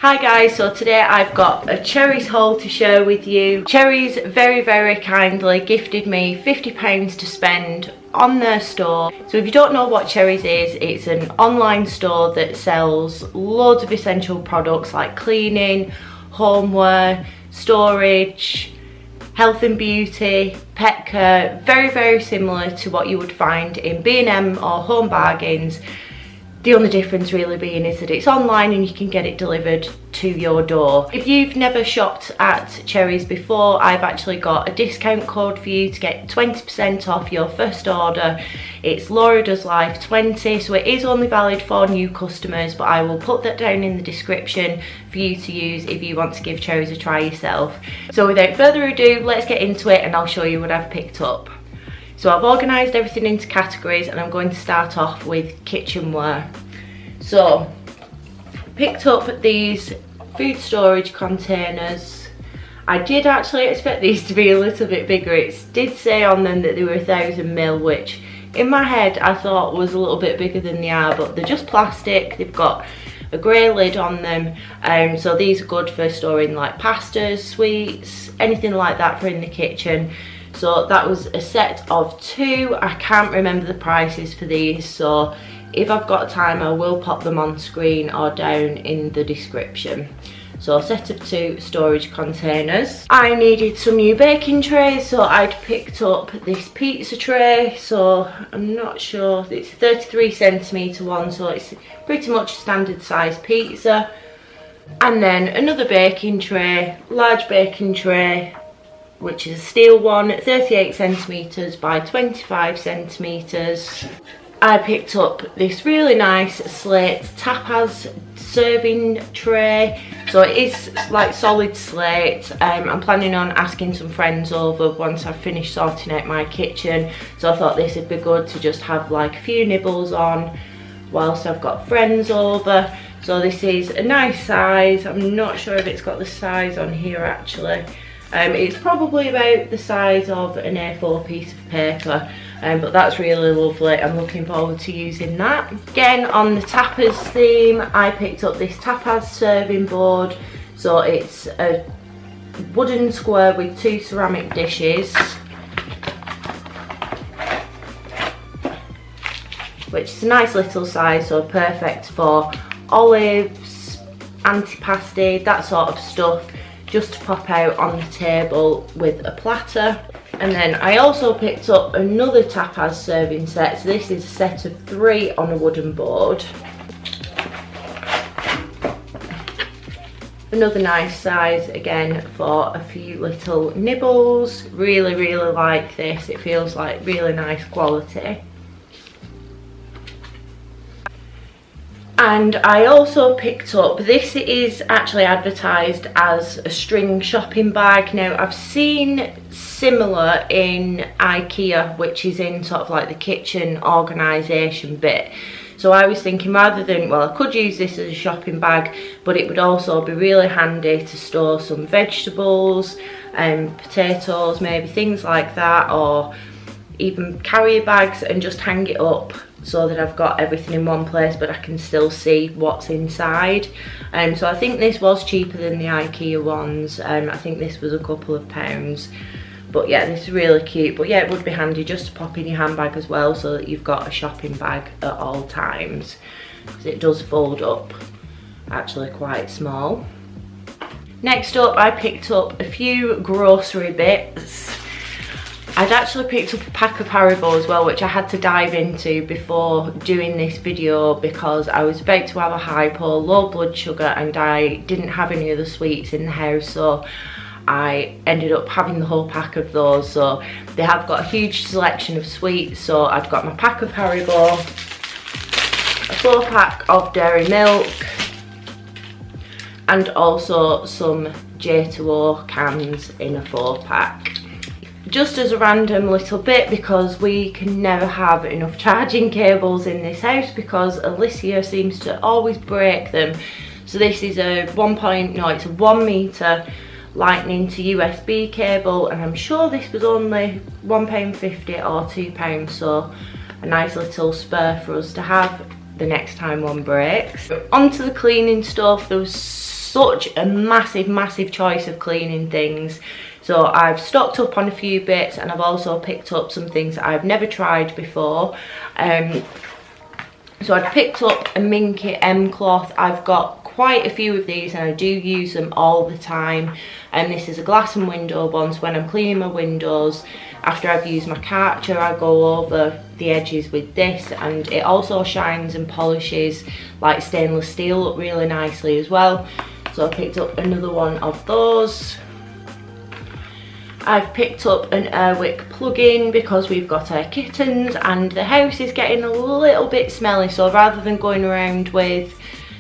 Hi guys, so today I've got a Cherryz haul to share with you. Cherryz very kindly gifted me £50 to spend on their store. So if you don't know what Cherryz is, it's an online store that sells loads of essential products like cleaning, homeware, storage, health and beauty, pet care, very similar to what you would find in B&M or Home Bargains. The only difference really being is that it's online and you can get it delivered to your door. If you've never shopped at Cherryz before, I've actually got a discount code for you to get 20% off your first order. It's Laura Does Life 20, so it is only valid for new customers, but I will put that down in the description for you to use if you want to give Cherryz a try yourself. So without further ado, let's get into it and I'll show you what I've picked up. So I've organised everything into categories and I'm going to start off with kitchenware. So, picked up these food storage containers. I did actually expect these to be a little bit bigger. It did say on them that they were 1000ml, which in my head I thought was a little bit bigger than they are, but they're just plastic. They've got a grey lid on them, so these are good for storing like pastas, sweets, anything like that for in the kitchen. So that was a set of 2. I can't remember the prices for these, so if I've got time I will pop them on screen or down in the description. So a set of 2 storage containers. I needed some new baking trays, so I'd picked up this pizza tray. So I'm not sure, it's a 33cm one, so it's pretty much standard size pizza. And then another baking tray, large baking tray, which is a steel one, 38cm by 25cm. I picked up this really nice slate Tapas serving tray. So it is like solid slate. I'm planning on asking some friends over once I've finished sorting out my kitchen. So I thought this would be good to just have like a few nibbles on whilst I've got friends over. So this is a nice size. I'm not sure if it's got the size on here actually. It's probably about the size of an A4 piece of paper, but that's really lovely. I'm looking forward to using that. Again, on the tapas theme, I picked up this tapas serving board. So it's a wooden square with 2 ceramic dishes, which is a nice little size, so perfect for olives, antipasti, that sort of stuff, just to pop out on the table with a platter. And then I also picked up another tapas serving set. So this is a set of 3 on a wooden board. Another nice size again for a few little nibbles. Really like this. It feels like really nice quality. And I also picked up, this is actually advertised as a string shopping bag. Now I've seen similar in IKEA, which is in sort of like the kitchen organisation bit. So I was thinking rather than, well, I could use this as a shopping bag, but it would also be really handy to store some vegetables and potatoes, maybe things like that, or even carrier bags, and just hang it up so that I've got everything in one place but I can still see what's inside. So I think this was cheaper than the IKEA ones. I think this was a couple of pounds, but yeah, this is really cute. But yeah, it would be handy just to pop in your handbag as well, so that you've got a shopping bag at all times, because it does fold up actually quite small. Next up, I picked up a few grocery bits. I'd actually picked up a pack of Haribo as well, which I had to dive into before doing this video because I was about to have a hypo, low blood sugar, and I didn't have any other sweets in the house, so I ended up having the whole pack of those. So they have got a huge selection of sweets. So I've got my pack of Haribo, a 4-pack of dairy milk, and also some J2O cans in a 4-pack. Just as a random little bit, because we can never have enough charging cables in this house because Alicia seems to always break them. So this is a 1 metre lightning to USB cable, and I'm sure this was only £1.50 or £2, so a nice little spare for us to have the next time one breaks. Onto the cleaning stuff. There was such a massive choice of cleaning things. So I've stocked up on a few bits, and I've also picked up some things that I've never tried before. So I've picked up a Minky M cloth. I've got quite a few of these and I do use them all the time. And this is a glass and window one, so when I'm cleaning my windows, after I've used my Karcher, I go over the edges with this, and it also shines and polishes like stainless steel up really nicely as well. So I picked up another one of those. I've picked up an Airwick plug-in because we've got our kittens and the house is getting a little bit smelly, so rather than going around with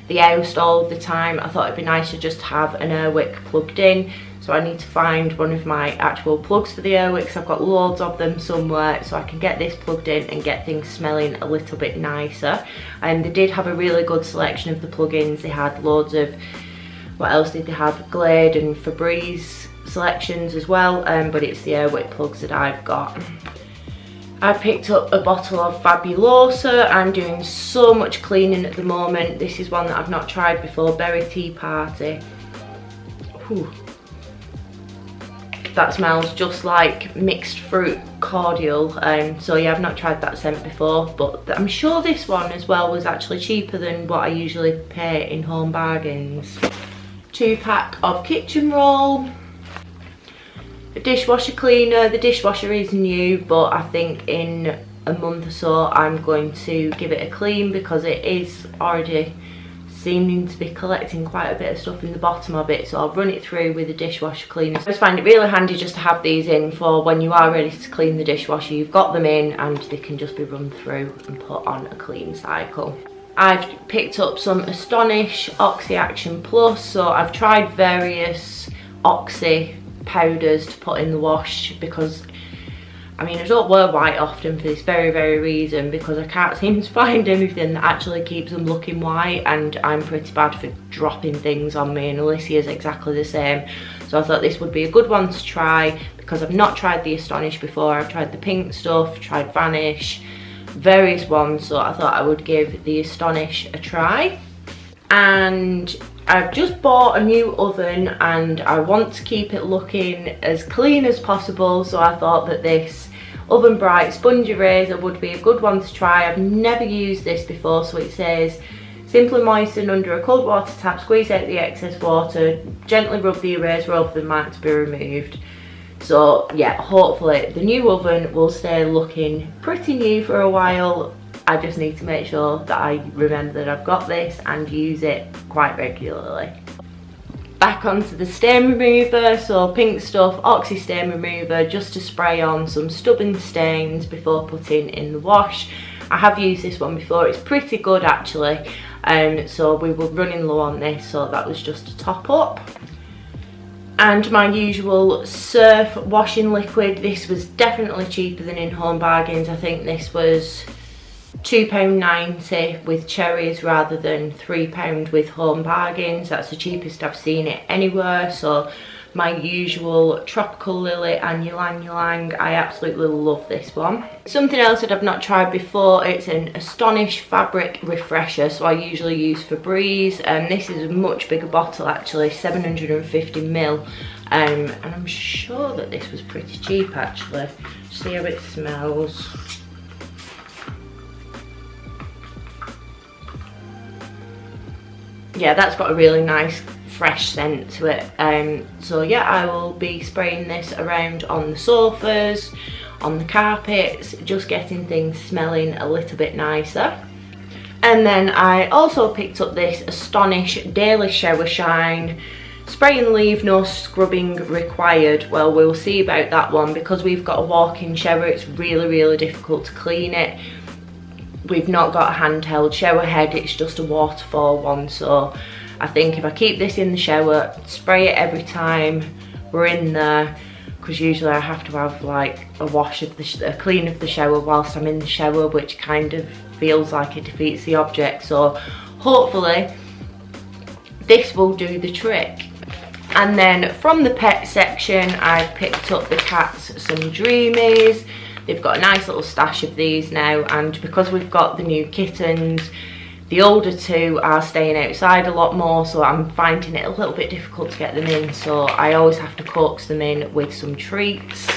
the house all the time, I thought it'd be nice to just have an Airwick plugged in. So I need to find one of my actual plugs for the Airwicks. I've got loads of them somewhere, so I can get this plugged in and get things smelling a little bit nicer. And they did have a really good selection of the plug-ins. They had loads of, what else did they have? Glade and Febreze selections as well, but it's the Airwick plugs that I've got. I picked up a bottle of Fabulosa. I'm doing so much cleaning at the moment. This is one that I've not tried before, Berry Tea Party. Whew. That smells just like mixed fruit cordial. So yeah, I've not tried that scent before, but I'm sure this one as well was actually cheaper than what I usually pay in Home Bargains. 2-pack of kitchen roll. A dishwasher cleaner. The dishwasher is new, but I think in a month or so I'm going to give it a clean because it is already seeming to be collecting quite a bit of stuff in the bottom of it, so I'll run it through with a dishwasher cleaner. I just find it really handy just to have these in for when you are ready to clean the dishwasher. You've got them in and they can just be run through and put on a clean cycle. I've picked up some Astonish Oxy Action Plus, so I've tried various Oxy powders to put in the wash because I mean, I don't wear white often for this very reason, because I can't seem to find anything that actually keeps them looking white, and I'm pretty bad for dropping things on me, and Alicia is exactly the same. So I thought this would be a good one to try because I've not tried the Astonish before. I've tried the pink stuff, tried Vanish, various ones, so I thought I would give the Astonish a try. And I've just bought a new oven and I want to keep it looking as clean as possible, so I thought that this Oven Bright sponge eraser would be a good one to try. I've never used this before, so it says simply moisten under a cold water tap, squeeze out the excess water, gently rub the eraser over the mark to be removed. So yeah, hopefully the new oven will stay looking pretty new for a while. I just need to make sure that I remember that I've got this and use it quite regularly. Back onto the stain remover, so pink stuff, Oxy stain remover, just to spray on some stubborn stains before putting in the wash. I have used this one before, it's pretty good actually, so we were running low on this, so that was just a top up. And my usual Surf washing liquid. This was definitely cheaper than in Home Bargains. I think this was £2.90 with Cherryz rather than £3 with Home Bargains. That's the cheapest I've seen it anywhere. So my usual Tropical Lily and Ylang Ylang, I absolutely love this one. Something else that I've not tried before, it's an Astonish fabric refresher, so I usually use Febreze, and this is a much bigger bottle actually, 750ml, and I'm sure that this was pretty cheap actually. See how it smells. Yeah, that's got a really nice fresh scent to it. So yeah, I will be spraying this around on the sofas, on the carpets, just getting things smelling a little bit nicer. And then I also picked up this Astonish Daily Shower Shine Spray and Leave, no scrubbing required. Well, we'll see about that one because we've got a walk-in shower. It's really difficult to clean it. We've not got a handheld shower head, it's just a waterfall one, so I think if I keep this in the shower, spray it every time we're in there, because usually I have to have like a wash of a clean of the shower whilst I'm in the shower, which kind of feels like it defeats the object. So hopefully this will do the trick. And then from the pet section, I picked up the cats some Dreamies. They've got a nice little stash of these now, and because we've got the new kittens, The older two are staying outside a lot more, so I'm finding it a little bit difficult to get them in, so I always have to coax them in with some treats.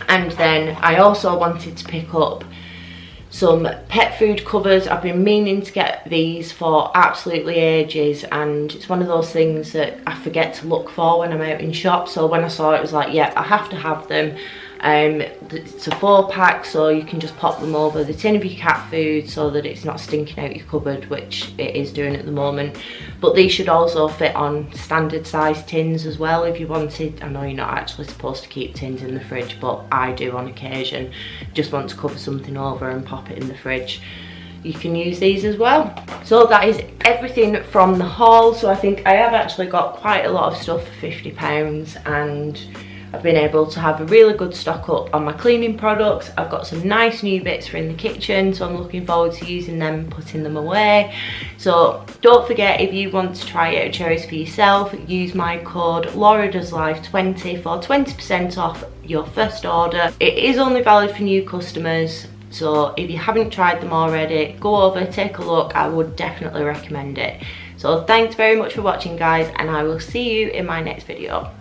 And then I also wanted to pick up some pet food covers. I've been meaning to get these for absolutely ages, and it's one of those things that I forget to look for when I'm out in shops. So when I saw it, I was like, yeah, I have to have them. It's a 4-pack, so you can just pop them over the tin of your cat food so that it's not stinking out your cupboard, which it is doing at the moment. But these should also fit on standard size tins as well if you wanted. I know you're not actually supposed to keep tins in the fridge, but I do on occasion. Just want to cover something over and pop it in the fridge. You can use these as well. So that is everything from the haul. So I think I have actually got quite a lot of stuff for £50, and I've been able to have a really good stock up on my cleaning products. I've got some nice new bits for in the kitchen, so I'm looking forward to using them and putting them away. So don't forget, if you want to try out Cherryz for yourself, use my code LauraDoesLife20 for 20% off your first order. It is only valid for new customers, so if you haven't tried them already, go over, take a look. I would definitely recommend it. So thanks very much for watching, guys, and I will see you in my next video.